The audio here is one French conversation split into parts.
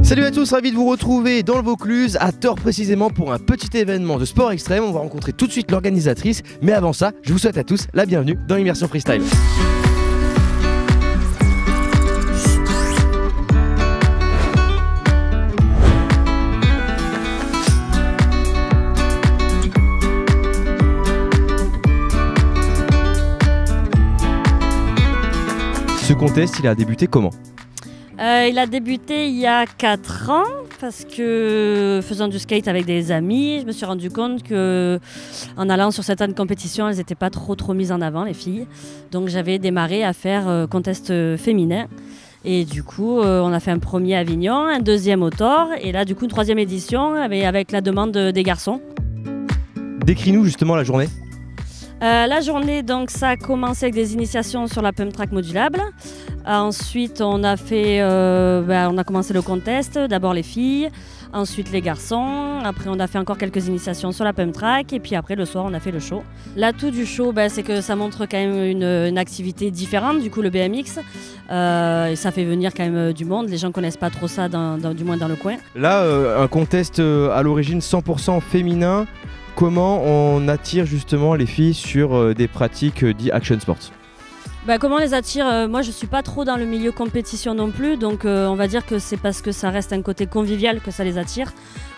Salut à tous, ravi de vous retrouver dans le Vaucluse, à Thor précisément pour un petit événement de sport extrême. On va rencontrer tout de suite l'organisatrice, mais avant ça, je vous souhaite à tous la bienvenue dans l'Immersion Freestyle. Ce contest, il a débuté comment ? Il a débuté il y a 4 ans parce que faisant du skate avec des amis, je me suis rendu compte que en allant sur certaines compétitions, elles n'étaient pas trop mises en avant, les filles. Donc j'avais démarré à faire contest féminin. Et du coup, on a fait un premier à Avignon, un deuxième au Thor, et là du coup une 3e édition avec la demande des garçons. Décris-nous justement la journée. La journée, donc, ça a commencé avec des initiations sur la pump track modulable. Ensuite, on a commencé le contest, d'abord les filles, ensuite les garçons. Après, on a fait encore quelques initiations sur la pump track. Et puis après, le soir, on a fait le show. L'atout du show, c'est que ça montre quand même une activité différente, du coup, le BMX. Et ça fait venir quand même du monde. Les gens ne connaissent pas trop ça, du moins dans le coin. Là, un contest à l'origine 100% féminin. Comment on attire justement les filles sur des pratiques dites action sports ? Comment on les attire ? Moi, je ne suis pas trop dans le milieu compétition non plus, donc on va dire que c'est parce que ça reste un côté convivial que ça les attire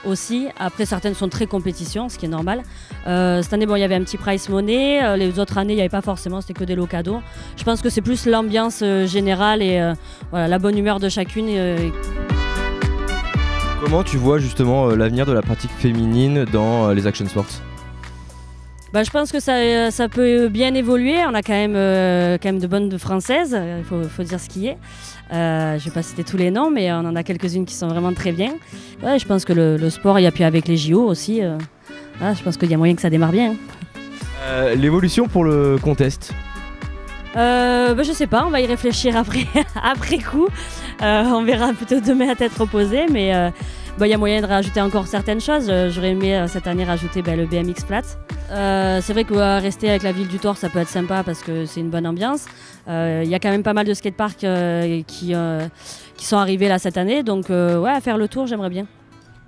aussi. Après, certaines sont très compétition, ce qui est normal. Cette année, il y avait un petit prize money. Les autres années, il n'y avait pas forcément, c'était que des lots cadeaux. Je pense que c'est plus l'ambiance générale et la bonne humeur de chacune. Comment tu vois justement l'avenir de la pratique féminine dans les action sports ? Je pense que ça peut bien évoluer. On a quand même de bonnes françaises, il faut dire ce qui est. Je ne vais pas citer tous les noms, mais on en a quelques-unes qui sont vraiment très bien. Ouais, je pense que le sport, il y a puis avec les JO aussi, je pense qu'il y a moyen que ça démarre bien. L'évolution pour le contest ? Je sais pas, on va y réfléchir après coup. On verra plutôt demain à tête reposée, mais il y a moyen de rajouter encore certaines choses. J'aurais aimé cette année rajouter le BMX flat. C'est vrai que rester avec la ville du Thor, ça peut être sympa parce que c'est une bonne ambiance. Il y a quand même pas mal de skateparks qui sont arrivés là cette année, donc à faire le tour, j'aimerais bien.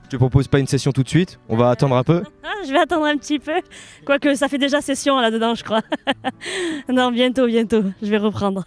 Je te propose pas une session tout de suite, on va attendre un peu. Je vais attendre un petit peu, quoique ça fait déjà session là-dedans je crois. Non, bientôt, je vais reprendre.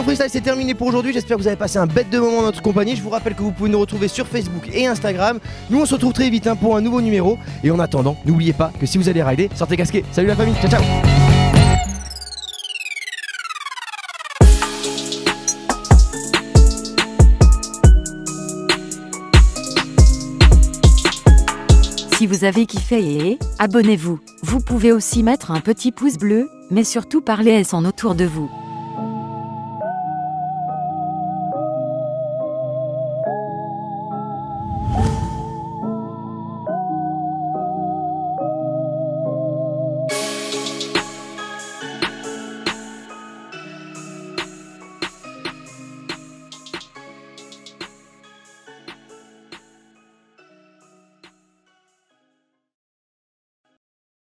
Freestyle, c'est terminé pour aujourd'hui, j'espère que vous avez passé un bête de moment dans notre compagnie. Je vous rappelle que vous pouvez nous retrouver sur Facebook et Instagram. Nous on se retrouve très vite pour un nouveau numéro. Et en attendant, n'oubliez pas que si vous allez rider, sortez casqué. Salut la famille, ciao ciao. Si vous avez kiffé abonnez-vous. Vous pouvez aussi mettre un petit pouce bleu, mais surtout parlez-en autour de vous.